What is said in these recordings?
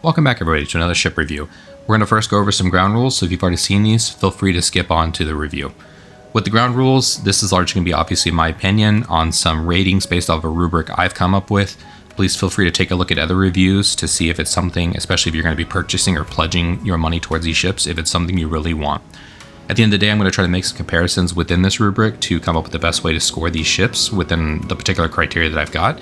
Welcome back everybody to another ship review. We're going to first go over some ground rules, so if you've already seen these, feel free to skip on to the review. With the ground rules, this is largely going to be obviously my opinion on some ratings based off a rubric I've come up with. Please feel free to take a look at other reviews to see if it's something, especially if you're going to be purchasing or pledging your money towards these ships, if it's something you really want. At the end of the day, I'm going to try to make some comparisons within this rubric to come up with the best way to score these ships within the particular criteria that I've got.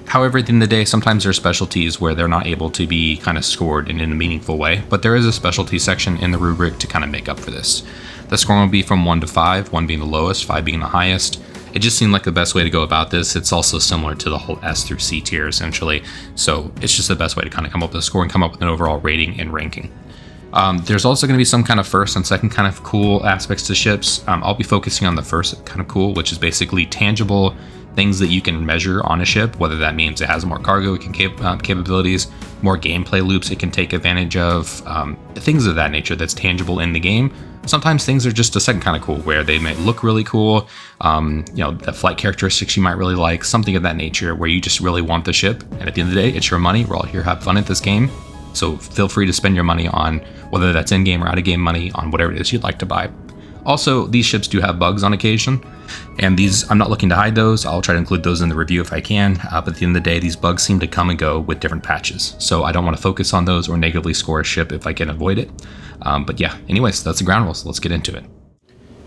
However, at the end of the day, sometimes there are specialties where they're not able to be kind of scored in a meaningful way, but there is a specialty section in the rubric to kind of make up for this. The scoring will be from 1 to 5, 1 being the lowest, 5 being the highest. It just seemed like the best way to go about this. It's also similar to the whole S through C tier, essentially. So it's just the best way to kind of come up with a score and come up with an overall rating and ranking. There's also going to be some kind of first and second kind of cool aspects to ships. I'll be focusing on the first kind of cool, which is basically tangible things that you can measure on a ship, whether that means it has more cargo capabilities, more gameplay loops it can take advantage of, things of that nature that's tangible in the game. Sometimes things are just a second kind of cool, where they might look really cool, the flight characteristics you might really like, something of that nature where you just really want the ship, and at the end of the day, it's your money. We're all here to have fun at this game, so feel free to spend your money on, whether that's in-game or out-of-game money, on whatever it is you'd like to buy. Also, these ships do have bugs on occasion, and these, I'm not looking to hide those. I'll try to include those in the review if I can, but at the end of the day, these bugs seem to come and go with different patches, so I don't want to focus on those or negatively score a ship if I can avoid it. But yeah, anyways, that's the ground rules, so let's get into it.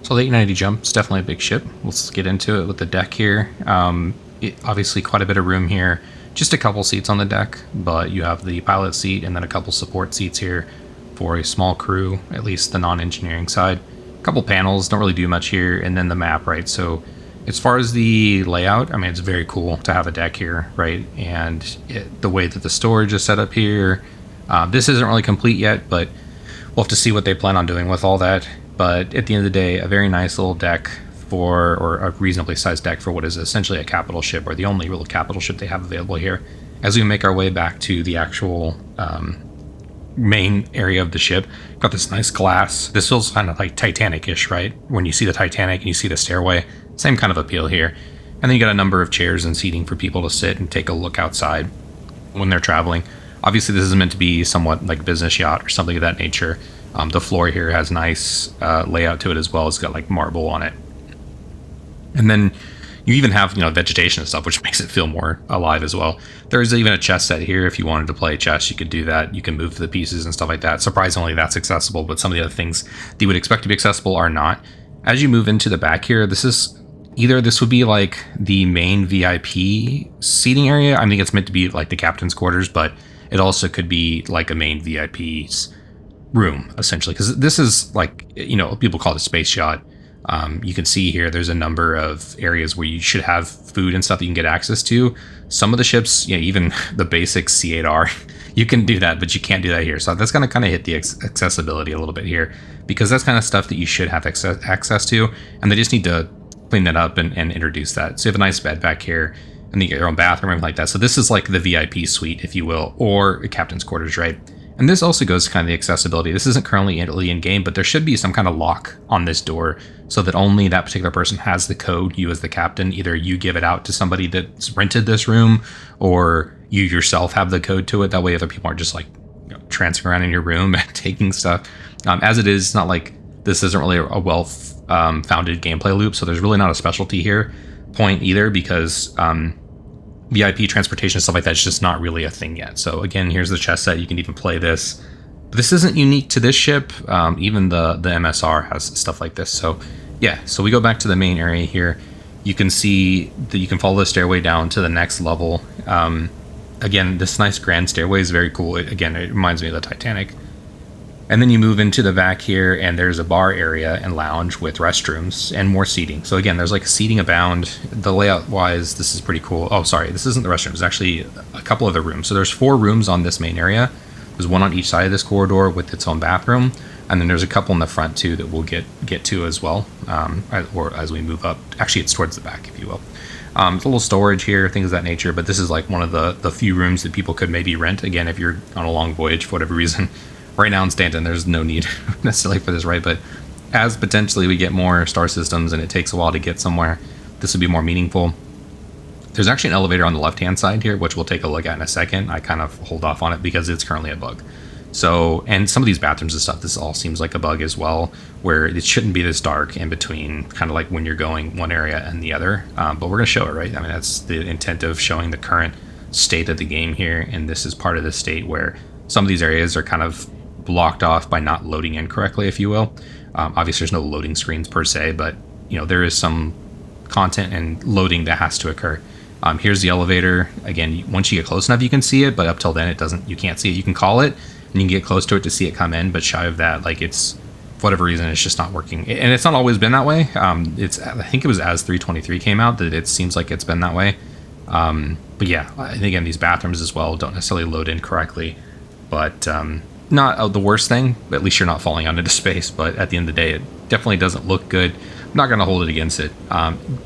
So the 890 jump is definitely a big ship. Let's get into it with the deck here. Obviously quite a bit of room here, just a couple seats on the deck, but you have the pilot seat and then a couple support seats here for a small crew, at least the non-engineering side. Couple panels, don't really do much here, and then the map, right? So as far as the layout, I mean, it's very cool to have a deck here, right? And the way that the storage is set up here, this isn't really complete yet, but we'll have to see what they plan on doing with all that. But at the end of the day, a very nice little deck or a reasonably sized deck for what is essentially a capital ship, or the only real capital ship they have available here. As we make our way back to the actual main area of the ship, got this nice glass. This feels kind of like Titanic-ish, right? When you see the Titanic and you see the stairway, same kind of appeal here. And then you got a number of chairs and seating for people to sit and take a look outside when they're traveling. Obviously, this is meant to be somewhat like a business yacht or something of that nature. The floor here has nice layout to it as well. It's got like marble on it. And then you even have, vegetation and stuff, which makes it feel more alive as well. There's even a chess set here. If you wanted to play chess, you could do that. You can move the pieces and stuff like that. Surprisingly, that's accessible, but some of the other things that you would expect to be accessible are not. As you move into the back here, this would be like the main VIP seating area. I think it's meant to be like the captain's quarters, but it also could be like a main VIP's room, essentially, because this is like, people call it a space yacht. You can see here there's a number of areas where you should have food and stuff that you can get access to. Some of the ships, even the basic C8R, you can do that, but you can't do that here. So that's going to kind of hit the accessibility a little bit here, because that's kind of stuff that you should have access to, and they just need to clean that up and introduce that. So you have a nice bed back here, and you get your own bathroom, everything like that. So this is like the VIP suite, if you will, or a captain's quarters, right? And this also goes to kind of the accessibility. This isn't currently in game, but there should be some kind of lock on this door so that only that particular person has the code. You as the captain, either you give it out to somebody that's rented this room, or you yourself have the code to it. That way other people aren't just like transferring around in your room and taking stuff. As it is, it's not like this isn't really a well-founded gameplay loop, so there's really not a specialty here point either, because VIP transportation and stuff like that is just not really a thing yet. So again, here's the chess set. You can even play this. But this isn't unique to this ship. Even the MSR has stuff like this. So yeah, so we go back to the main area here. You can see that you can follow the stairway down to the next level. Again, this nice grand stairway is very cool. It reminds me of the Titanic. And then you move into the back here, and there's a bar area and lounge with restrooms and more seating. So again, there's like seating abound. The layout wise, this is pretty cool. Oh, sorry, this isn't the restroom. It's actually a couple of the rooms. So there's 4 rooms on this main area. There's one on each side of this corridor with its own bathroom. And then there's a couple in the front too that we'll get to as well, or as we move up. Actually, it's towards the back, if you will. It's a little storage here, things of that nature, but this is like one of the few rooms that people could maybe rent, again, if you're on a long voyage for whatever reason. Right now in Stanton, there's no need necessarily for this, right? But as potentially we get more star systems and it takes a while to get somewhere, this would be more meaningful. There's actually an elevator on the left-hand side here, which we'll take a look at in a second. I kind of hold off on it because it's currently a bug. So, and some of these bathrooms and stuff, this all seems like a bug as well, where it shouldn't be this dark in between, kind of like when you're going one area and the other. But we're going to show it, right? I mean, that's the intent of showing the current state of the game here. And this is part of the state where some of these areas are kind of blocked off by not loading in correctly, if you will. Obviously, there's no loading screens per se, but, you know, there is some content and loading that has to occur. Here's the elevator. Again, once you get close enough, you can see it, but up till then, you can't see it. You can call it, and you can get close to it to see it come in, but shy of that, like, it's, for whatever reason, it's just not working. And it's not always been that way. I think it was as 3.23 came out that it seems like it's been that way. But yeah, and again, these bathrooms as well don't necessarily load in correctly, but not the worst thing. At least you're not falling out into space, but at the end of the day, it definitely doesn't look good. I'm not going to hold it against it.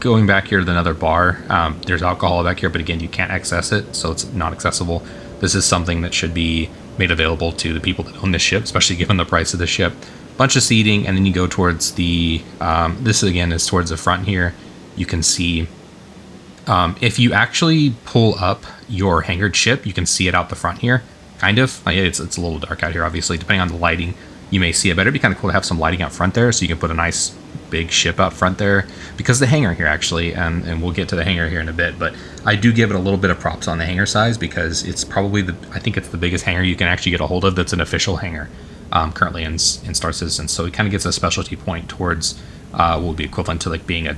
Going back here to another bar, there's alcohol back here, but again, you can't access it, so it's not accessible. This is something that should be made available to the people that own this ship, especially given the price of the ship. Bunch of seating, and then you go towards the, this again is towards the front here. You can see, if you actually pull up your hangared ship, you can see it out the front here, kind of. It's a little dark out here, obviously, depending on the lighting. You may see it, but it'd be kind of cool to have some lighting out front there, so you can put a nice big ship out front there, because the hangar here actually, and we'll get to the hangar here in a bit, but I do give it a little bit of props on the hangar size, because it's probably I think it's the biggest hangar you can actually get a hold of that's an official hangar currently in Star Citizen. So it kind of gets a specialty point towards what would be equivalent to like being a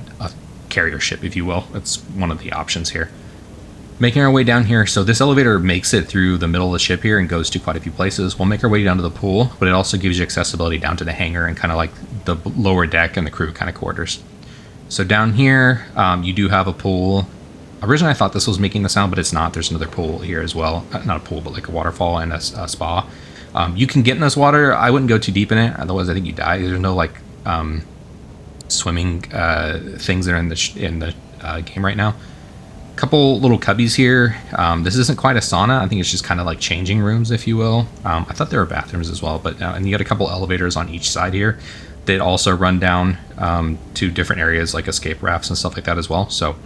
carrier ship, if you will. That's one of the options here. Making our way down here, so this elevator makes it through the middle of the ship here and goes to quite a few places. We'll make our way down to the pool, but it also gives you accessibility down to the hangar and kind of like the lower deck and the crew kind of quarters. So down here, you do have a pool. Originally I thought this was making the sound, but it's not. There's another pool here as well. Not a pool, but like a waterfall and a spa. You can get in this water. I wouldn't go too deep in it, otherwise I think you die. There's no like swimming things that are in the game right now. Couple little cubbies here. This isn't quite a sauna. I think it's just kind of like changing rooms, if you will. I thought there were bathrooms as well, but and you got a couple elevators on each side here that also run down to different areas like escape rafts and stuff like that as well. So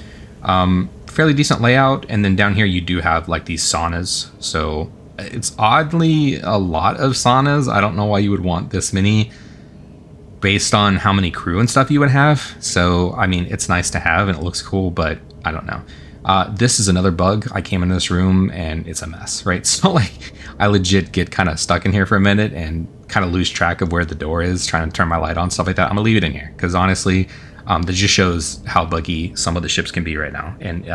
fairly decent layout. And then down here you do have like these saunas. So it's oddly a lot of saunas. I don't know why you would want this many based on how many crew and stuff you would have. So I mean, it's nice to have and it looks cool, but I don't know. This is another bug. I came into this room and it's a mess, right? So like I legit get kind of stuck in here for a minute and kind of lose track of where the door is, trying to turn my light on, stuff like that. I'm gonna leave it in here because honestly, that just shows how buggy some of the ships can be right now. And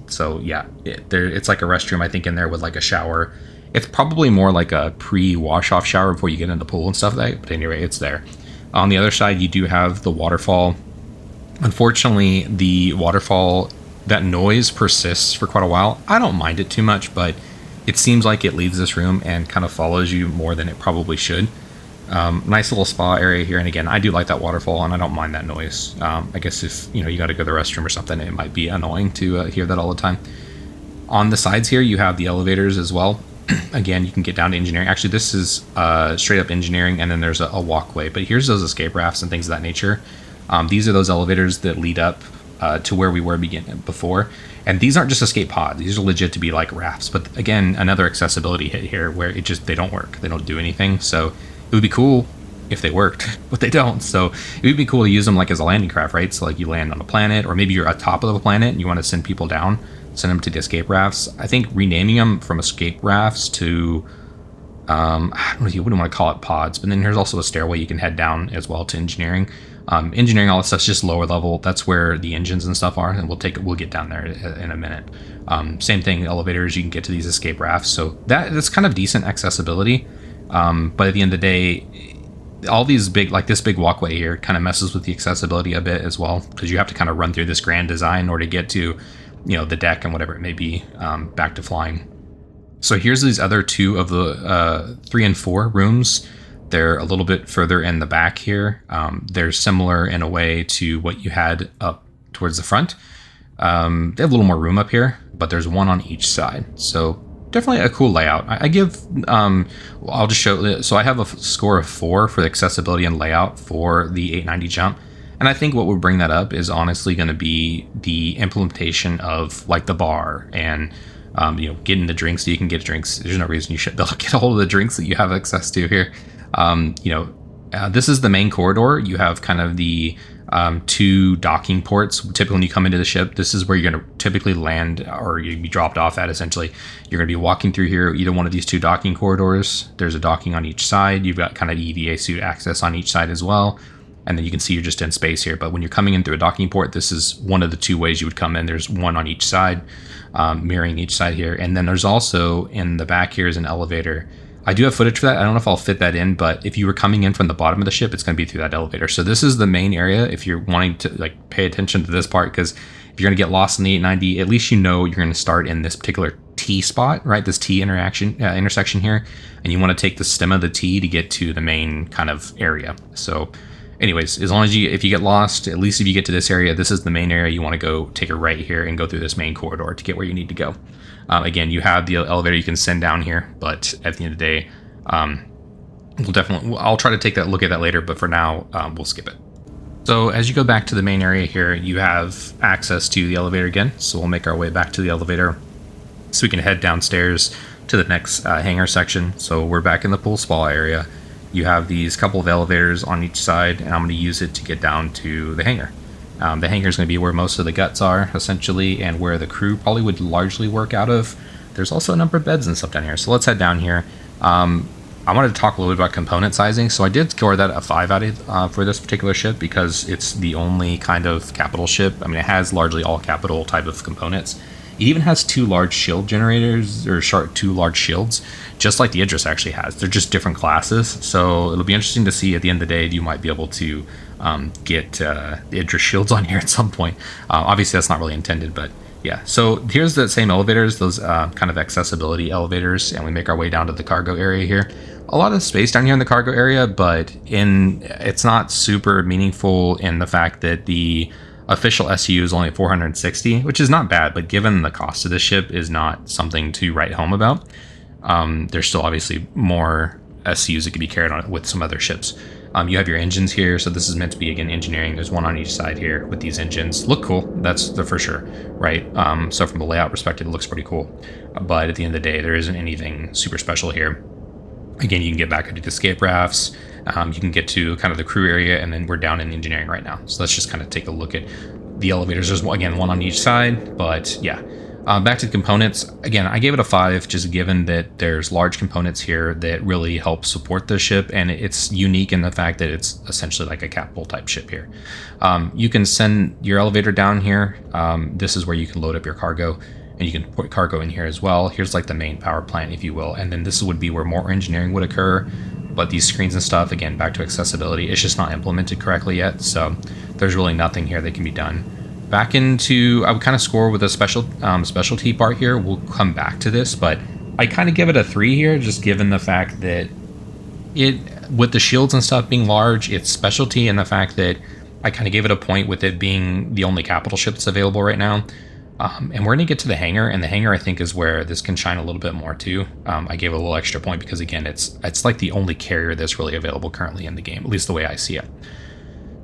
so yeah, it's like a restroom, I think, in there with like a shower. It's probably more like a pre-wash off shower before you get in the pool and stuff like that. But anyway, it's there. On the other side, you do have the waterfall. Unfortunately, the waterfall, that noise persists for quite a while. I don't mind it too much, but it seems like it leaves this room and kind of follows you more than it probably should. Nice little spa area here, and again, I do like that waterfall, and I don't mind that noise. I guess if you got to go to the restroom or something, it might be annoying to hear that all the time. On the sides here, you have the elevators as well. Again, you can get down to engineering. Actually, this is straight up engineering, and then there's a walkway. But here's those escape rafts and things of that nature. These are those elevators that lead up to where we were before, and these aren't just escape pods. These are legit to be like rafts. But again, another accessibility hit here where they don't work. They don't do anything. So it would be cool if they worked, but they don't. So it would be cool to use them like as a landing craft, right? So like you land on a planet, or maybe you're at top of a planet and you want to send people down, send them to the escape rafts. I think renaming them from escape rafts to I don't know, you wouldn't want to call it pods, but then there's also a stairway you can head down as well to engineering. Engineering, all that stuff's just lower level. That's where the engines and stuff are, and we'll get down there in a minute. Same thing, elevators, you can get to these escape rafts, so that's kind of decent accessibility. But at the end of the day, all these big, like this big walkway here, kind of messes with the accessibility a bit as well, because you have to kind of run through this grand design in order to get to, the deck and whatever it may be, back to flying. So here's these other two of the 3 and 4 rooms. They're a little bit further in the back here. They're similar in a way to what you had up towards the front. They have a little more room up here, but there's one on each side. So definitely a cool layout. I give, I'll just show, so I have a score of 4 for the accessibility and layout for the 890 jump. And I think what would bring that up is honestly going to be the implementation of like the bar and getting the drinks so you can get drinks. There's no reason you should be able to get a hold of the drinks that you have access to here. This is the main corridor. You have kind of the two docking ports. Typically, when you come into the ship, this is where you're going to typically land or you'd be dropped off at. Essentially, you're going to be walking through here, either one of these two docking corridors. There's a docking on each side. You've got kind of EVA suit access on each side as well. And then you can see you're just in space here. But when you're coming in through a docking port, this is one of the two ways you would come in. There's one on each side, mirroring each side here. And then there's also in the back here is an elevator. I do have footage for that. I don't know if I'll fit that in, but if you were coming in from the bottom of the ship, it's going to be through that elevator. So this is the main area if you're wanting to like pay attention to this part, because if you're going to get lost in the 890, at least you know you're going to start in this particular T spot, right? This T intersection here, and you want to take the stem of the T to get to the main kind of area. So anyways, as long as if you get lost, at least if you get to this area, this is the main area. You want to go take a right here and go through this main corridor to get where you need to go. Again, you have the elevator you can send down here, but at the end of the day, I'll try to take that look at that later, but for now, we'll skip it. So as you go back to the main area here, you have access to the elevator again. So we'll make our way back to the elevator so we can head downstairs to the next hangar section. So we're back in the pool spa area. You have these couple of elevators on each side, and I'm going to use it to get down to the hangar. The hangar is going to be where most of the guts are, essentially, and where the crew probably would largely work out of. There's also a number of beds and stuff down here, so let's head down here. I wanted to talk a little bit about component sizing. So I did score that a 5 out of for this particular ship because it's the only kind of capital ship. I mean, it has largely all capital type of components. It even has 2 large shield generators, or 2 large shields, just like the Idris actually has. They're just different classes, so it'll be interesting to see at the end of the day. You might be able to get the Idris shields on here at some point. Obviously, that's not really intended, but yeah. So here's the same elevators, those kind of accessibility elevators, and we make our way down to the cargo area here. A lot of space down here in the cargo area, but it's not super meaningful in the fact that the official SU is only 460, which is not bad, but given the cost of this ship is not something to write home about. There's still obviously more SUs that could be carried on with some other ships. You have your engines here, so this is meant to be, again, engineering. There's one on each side here with these engines. Look cool, that's for sure, right? So from the layout perspective, it looks pretty cool. But at the end of the day, there isn't anything super special here. Again, you can get back into the escape rafts. You can get to kind of the crew area, and then we're down in engineering right now. So let's just kind of take a look at the elevators. There's, again, one on each side, but yeah. Back to the components. Again, I gave it a 5, just given that there's large components here that really help support the ship, and it's unique in the fact that it's essentially like a capital type ship here. You can send your elevator down here. This is where you can load up your cargo, and you can put cargo in here as well. Here's like the main power plant, if you will, and then this would be where more engineering would occur. But these screens and stuff, again, back to accessibility, it's just not implemented correctly yet, so there's really nothing here that can be done. Back into, I would kind of score with a specialty part here. We'll come back to this, but I kind of give it a 3 here, just given the fact that with the shields and stuff being large, it's specialty, and the fact that I kind of gave it a point with it being the only capital ship that's available right now. And we're going to get to the hangar, and the hangar, I think, is where this can shine a little bit more too. I gave it a little extra point because, again, it's like the only carrier that's really available currently in the game, at least the way I see it.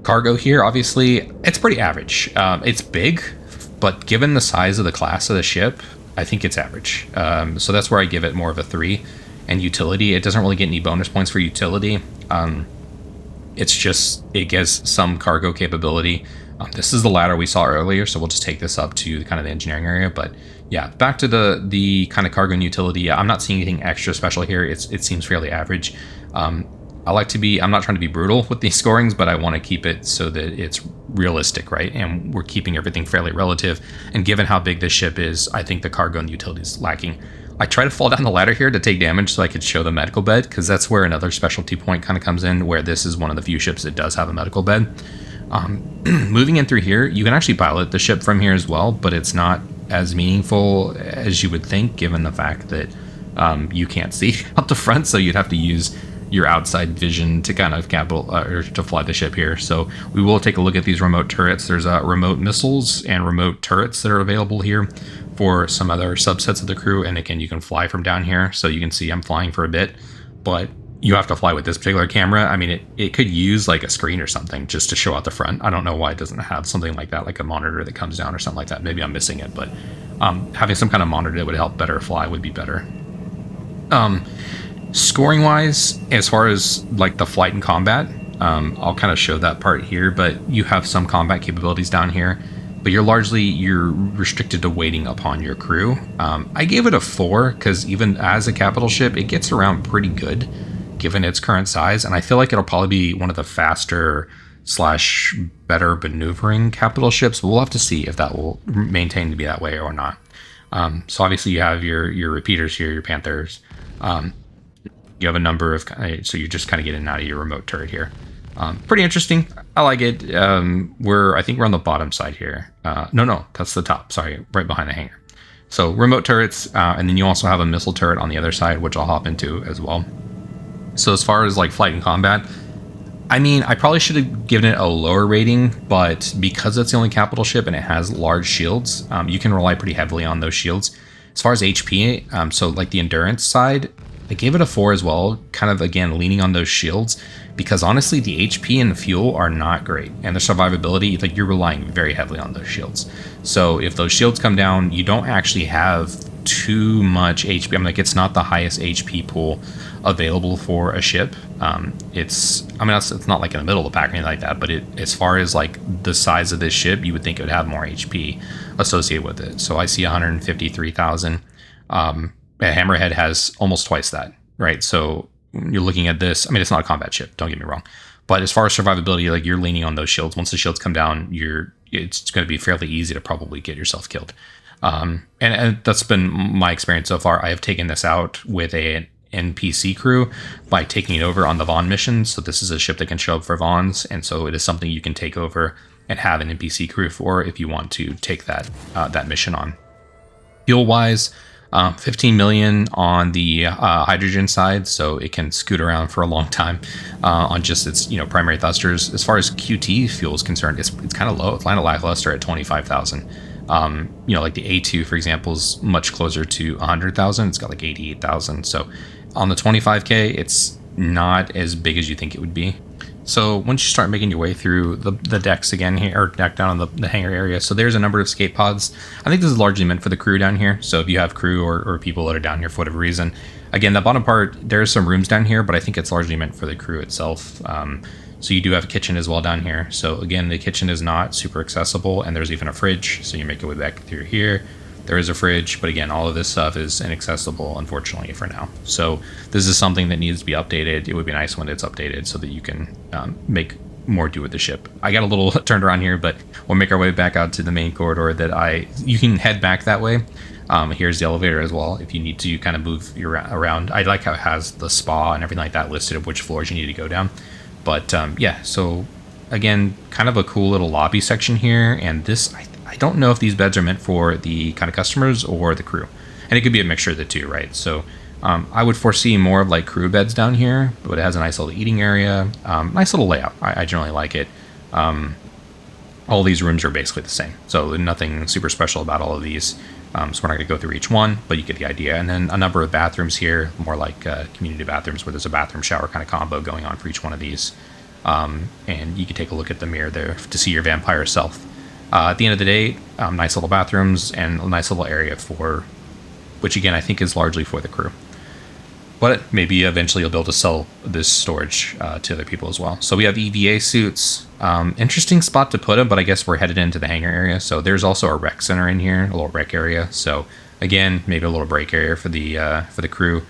Cargo here, obviously, it's pretty average. It's big, but given the size of the class of the ship, I think it's average. So that's where I give it more of a 3. And utility, it doesn't really get any bonus points for utility. It's just, it gives some cargo capability. This is the ladder we saw earlier, so we'll just take this up to kind of the engineering area. But yeah, back to the kind of cargo and utility. I'm not seeing anything extra special here. It seems fairly average. I'm not trying to be brutal with these scorings, but I want to keep it so that it's realistic, right? And we're keeping everything fairly relative. And given how big this ship is, I think the cargo and utility is lacking. I try to fall down the ladder here to take damage so I could show the medical bed, because that's where another specialty point kind of comes in, where this is one of the few ships that does have a medical bed. Moving in through here, you can actually pilot the ship from here as well, but it's not as meaningful as you would think, given the fact that you can't see out the front, so you'd have to use your outside vision to kind of or to fly the ship here. So we will take a look at these remote turrets. There's remote missiles and remote turrets that are available here for some other subsets of the crew. And again, you can fly from down here. So you can see I'm flying for a bit, but you have to fly with this particular camera. I mean, it could use like a screen or something just to show out the front. I don't know why it doesn't have something like that, like a monitor that comes down or something like that. Maybe I'm missing it, but having some kind of monitor that would help better fly would be better. Scoring wise, as far as like the flight and combat, I'll kind of show that part here, but you have some combat capabilities down here, but you're restricted to waiting upon your crew. I gave it a 4 because even as a capital ship, it gets around pretty good given its current size, and I feel like it'll probably be one of the faster / better maneuvering capital ships. We'll have to see if that will maintain to be that way or not. So obviously you have your repeaters here, your Panthers. You have a number of, so you just kind of get in and out of your remote turret here. Pretty interesting. I like it. I think we're on the bottom side here. No, that's the top. Sorry, right behind the hangar. So remote turrets, and then you also have a missile turret on the other side, which I'll hop into as well. So as far as like flight and combat, I mean, I probably should have given it a lower rating, but because it's the only capital ship and it has large shields, you can rely pretty heavily on those shields. As far as HP, so like the endurance side, I gave it a 4 as well, kind of again leaning on those shields, because honestly the HP and the fuel are not great, and the survivability, like you're relying very heavily on those shields. So if those shields come down, you don't actually have too much HP. I mean, like it's not the highest HP pool available for a ship. It's not like in the middle of the pack or anything like that, but as far as like the size of this ship, you would think it would have more HP associated with it. So I see 153,000. Hammerhead has almost twice that, right? So you're looking at this. I mean, it's not a combat ship, don't get me wrong, but as far as survivability, like you're leaning on those shields. Once the shields come down, it's going to be fairly easy to probably get yourself killed. And that's been my experience so far. I have taken this out with an NPC crew by taking it over on the Vaughn mission. So this is a ship that can show up for Vaughns, and so it is something you can take over and have an NPC crew for if you want to take that mission on. Fuel wise, 15 million on the hydrogen side, so it can scoot around for a long time on just its primary thrusters. As far as QT fuel is concerned, it's kind of low. It's kind of lackluster at 25,000. Like the A2, for example, is much closer to 100,000. It's got like 88,000. So on the 25K, it's not as big as you think it would be. So once you start making your way through the decks again here, or deck down on the hangar area, so there's a number of escape pods. I think this is largely meant for the crew down here. So if you have crew or people that are down here for whatever reason, again, the bottom part, there's some rooms down here, but I think it's largely meant for the crew itself. So you do have a kitchen as well down here. So again, the kitchen is not super accessible, and there's even a fridge. So you make your way back through here. There is a fridge, but again, all of this stuff is inaccessible, unfortunately, for now. So this is something that needs to be updated. It would be nice when it's updated so that you can make more do with the ship. I got a little turned around here, but we'll make our way back out to the main corridor you can head back that way. Here's the elevator as well if you need to kind of move around. I like how it has the spa and everything like that listed of which floors you need to go down. But yeah, so again, kind of a cool little lobby section here. And this, I don't know if these beds are meant for the kind of customers or the crew. And it could be a mixture of the two, right? So I would foresee more of like crew beds down here, but it has a nice little eating area. Nice little layout. I generally like it. All these rooms are basically the same. So nothing super special about all of these. So we're not going to go through each one, but you get the idea. And then a number of bathrooms here, more like community bathrooms where there's a bathroom shower kind of combo going on for each one of these. And you can take a look at the mirror there to see your vampire self. At the end of the day, nice little bathrooms and a nice little area which again, I think is largely for the crew. But maybe eventually you'll be able to sell this storage to other people as well. So we have EVA suits. Interesting spot to put them, but I guess we're headed into the hangar area. So there's also a rec center in here, a little rec area. So again, maybe a little break area for the crew.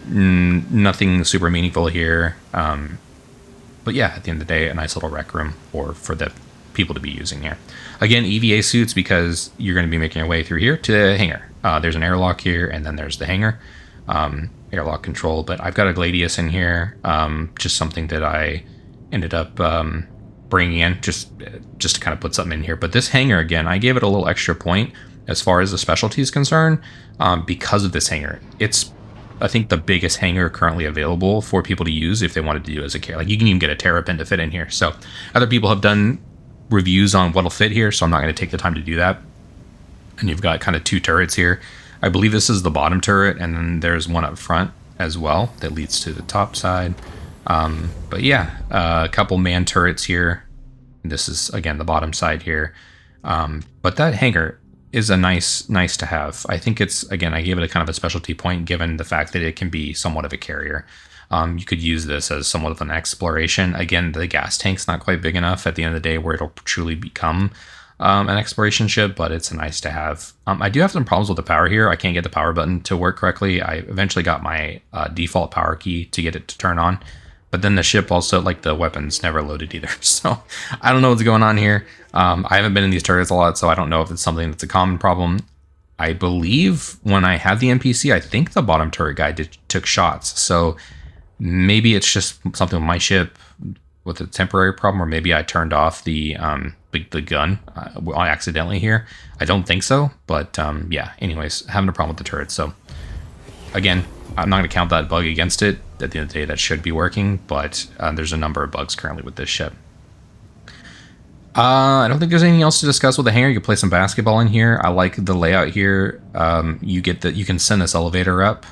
Nothing super meaningful here. But yeah, at the end of the day, a nice little rec room for the people to be using here. Again, EVA suits because you're going to be making your way through here to the hangar. There's an airlock here, and then there's the hangar. Airlock control, but I've got a Gladius in here, just something that I ended up bringing in just to kind of put something in here. But this hangar, again, I gave it a little extra point as far as the specialty is concerned because of this hangar. It's, I think, the biggest hangar currently available for people to use if they wanted to do it as a care. Like you can even get a Terrapin to fit in here. So other people have done reviews on what'll fit here, so I'm not going to take the time to do that. And you've got kind of two turrets here. I believe this is the bottom turret, and then there's one up front. as well that leads to the top side. But yeah, a couple man turrets here. This is again the bottom side here. But that hangar is a nice to have. I think it's, again, I gave it a kind of a specialty point given the fact that it can be somewhat of a carrier. You could use this as somewhat of an exploration. Again, the gas tank's not quite big enough at the end of the day where it'll truly become an exploration ship, but it's nice to have. I do have some problems with the power here. I can't get the power button to work correctly. I eventually got my default power key to get it to turn on. But then the ship also, like the weapons, never loaded either. So I don't know what's going on here. I haven't been in these turrets a lot, so I don't know if it's something that's a common problem. I believe when I had the NPC, I think the bottom turret guy took shots. So maybe it's just something with my ship with a temporary problem, or maybe I turned off the gun accidentally here. I don't think so, but yeah. Anyways, having a problem with the turret. So again, I'm not going to count that bug against it. At the end of the day, that should be working, but there's a number of bugs currently with this ship. I don't think there's anything else to discuss with the hangar. You can play some basketball in here. I like the layout here. You can send this elevator up.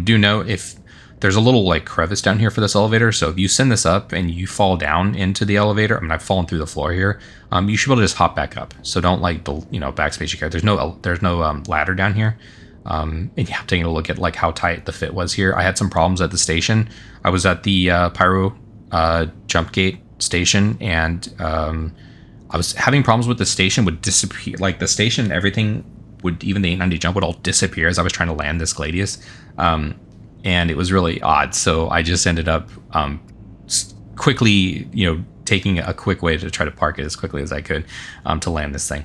Do note if there's a little like crevice down here for this elevator. So if you send this up and you fall down into the elevator, I mean, I've fallen through the floor here. You should be able to just hop back up. So don't like backspace your character. There's no ladder down here. And yeah, I'm taking a look at like how tight the fit was here. I had some problems at the station. I was at the pyro jump gate station, and I was having problems with the station would disappear. Like the station, everything would, even the 890 jump would all disappear as I was trying to land this Gladius. And it was really odd. So I just ended up quickly, taking a quick way to try to park it as quickly as I could to land this thing.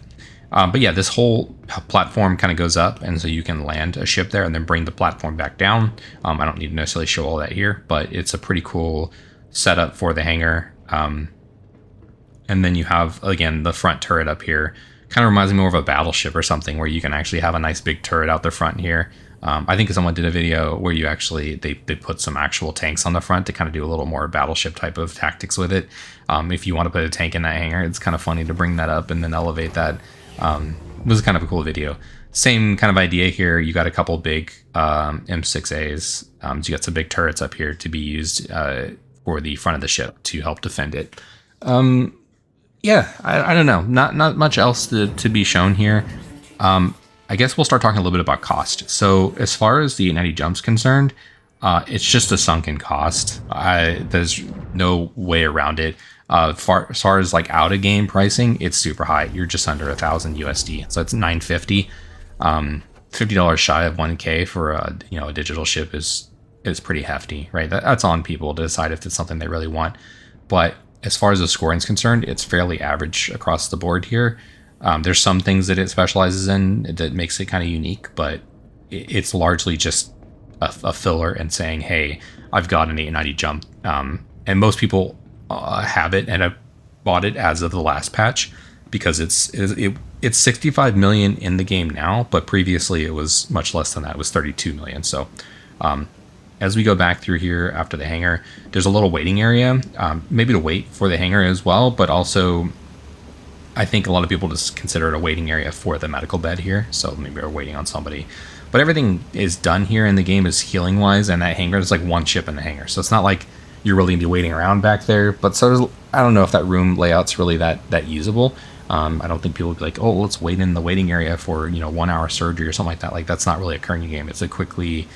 But yeah, this whole platform kind of goes up, and so you can land a ship there and then bring the platform back down. I don't need to necessarily show all that here, but it's a pretty cool setup for the hangar. And then you have, again, the front turret up here. Kind of reminds me more of a battleship or something, where you can actually have a nice big turret out the front here. I think someone did a video where you actually, they put some actual tanks on the front to kind of do a little more battleship type of tactics with it. If you want to put a tank in that hangar, it's kind of funny to bring that up and then elevate that. It was kind of a cool video. Same kind of idea here. You got a couple big M6As. So you got some big turrets up here to be used for the front of the ship to help defend it. Yeah, I don't know. Not much else to be shown here. I guess we'll start talking a little bit about cost. So as far as the 890 jump's concerned, it's just a sunken cost. There's no way around it. As far as like out of game pricing, it's super high. You're just under 1,000 USD, so it's $950. $50 shy of 1K for a digital ship is pretty hefty, right? That's on people to decide if it's something they really want. But as far as the scoring is concerned, it's fairly average across the board here. There's some things that it specializes in that makes it kind of unique, but it's largely just a filler and saying, hey, I've got an 890 jump. And most people have it and have bought it as of the last patch, because it's 65 million in the game now, but previously it was much less than that. It was 32 million. So as we go back through here after the hangar, there's a little waiting area, maybe to wait for the hangar as well, but also I think a lot of people just consider it a waiting area for the medical bed here. So maybe we're waiting on somebody, but everything is done here in the game is healing wise, and that hangar is like one ship in the hangar. So it's not like you're really gonna be waiting around back there, but so I don't know if that room layout's really that usable. I don't think people would be like, oh, let's wait in the waiting area for 1 hour surgery or something like that. Like that's not really occurring in the game. It's a quickly,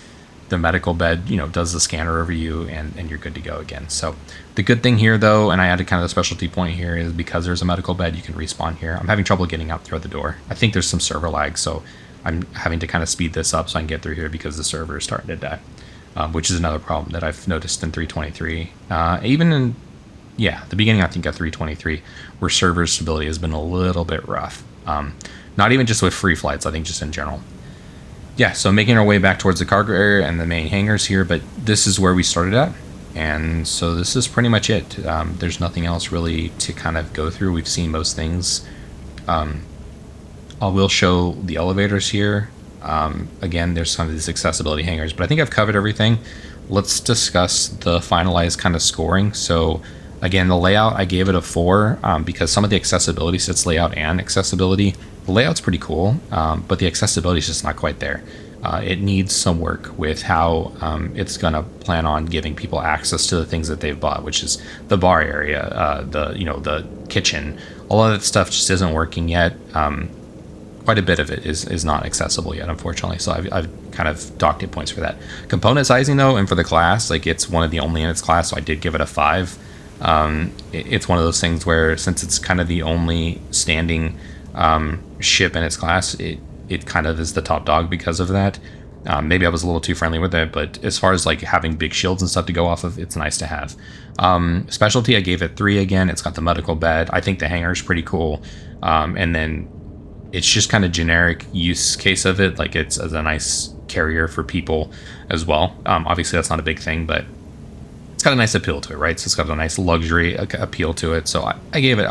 the medical bed does the scanner over you, and you're good to go again. So the good thing here though, and I added kind of a specialty point here, is because there's a medical bed, you can respawn here. I'm having trouble getting out through the door. I think there's some server lag, so I'm having to kind of speed this up so I can get through here because the server is starting to die. Which is another problem that I've noticed in 323. Even in, the beginning, I think, of 323, where server stability has been a little bit rough. Not even just with free flights, I think just in general. Yeah, so making our way back towards the cargo area and the main hangars here, but this is where we started at. And so this is pretty much it. There's nothing else really to kind of go through. We've seen most things. I will show the elevators here. Again, there's some of these accessibility hangars, but I think I've covered everything. Let's discuss the finalized kind of scoring. So again, the layout, I gave it a 4 because some of the accessibility sits layout and accessibility. The layout's pretty cool, but the accessibility is just not quite there. It needs some work with how it's going to plan on giving people access to the things that they've bought, which is the bar area, the kitchen. All of that stuff just isn't working yet. Quite a bit of it is not accessible yet, unfortunately. So I've kind of docked it points for that. Component sizing, though, and for the class, like, it's one of the only in its class, so I did give it a 5. It's one of those things where, since it's kind of the only standing ship in its class, it kind of is the top dog because of that. Maybe I was a little too friendly with it, but as far as like having big shields and stuff to go off of, it's nice to have. Specialty, I gave it 3 again. It's got the medical bed. I think the hangar is pretty cool. And then it's just kind of generic use case of it. Like, it's as a nice carrier for people as well. Obviously that's not a big thing, but it's got a nice appeal to it, right? So it's got a nice luxury appeal to it. So I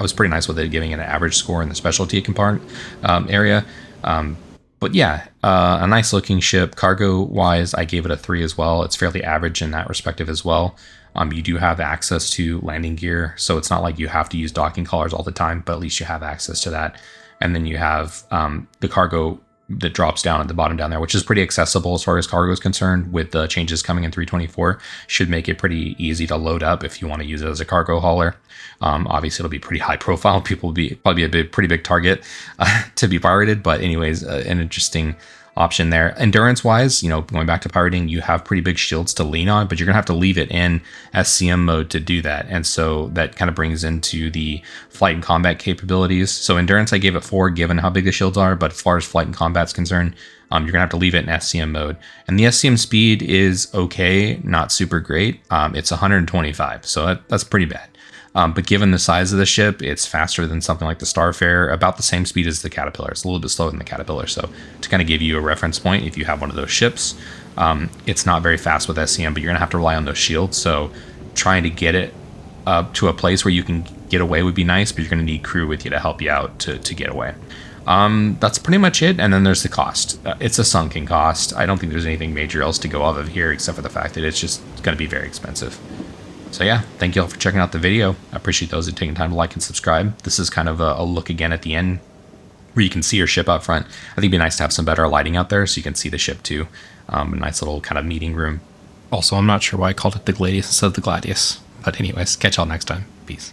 was pretty nice with it, giving it an average score in the specialty compartment area. But yeah, a nice looking ship. Cargo wise, I gave it a 3 as well. It's fairly average in that respective as well. You do have access to landing gear, so it's not like you have to use docking collars all the time, but at least you have access to that. And then you have the cargo that drops down at the bottom down there, which is pretty accessible as far as cargo is concerned. With the changes coming in 324, should make it pretty easy to load up if you want to use it as a cargo hauler. Obviously it'll be pretty high profile. People will probably be a pretty big target to be pirated, but anyways, an interesting option there. Endurance wise, going back to pirating, you have pretty big shields to lean on, but you're gonna have to leave it in SCM mode to do that. And so that kind of brings into the flight and combat capabilities. So endurance, I gave it 4 given how big the shields are, but as far as flight and combat's concerned, you're gonna have to leave it in SCM mode. And the SCM speed is okay, not super great. It's 125, so that's pretty bad. But given the size of the ship, it's faster than something like the Starfarer, about the same speed as the Caterpillar. It's a little bit slower than the Caterpillar. So to kind of give you a reference point, if you have one of those ships, it's not very fast with SCM, but you're going to have to rely on those shields. So trying to get it to a place where you can get away would be nice, but you're going to need crew with you to help you out to get away. That's pretty much it. And then there's the cost. It's a sunken cost. I don't think there's anything major else to go off of here, except for the fact that it's just going to be very expensive. So yeah, thank you all for checking out the video. I appreciate those that taking time to like and subscribe. This is kind of a look again at the end where you can see your ship out front. I think it'd be nice to have some better lighting out there so you can see the ship too. A nice little kind of meeting room. Also, I'm not sure why I called it the Gladius instead of the Gladius. But anyways, catch y'all next time. Peace.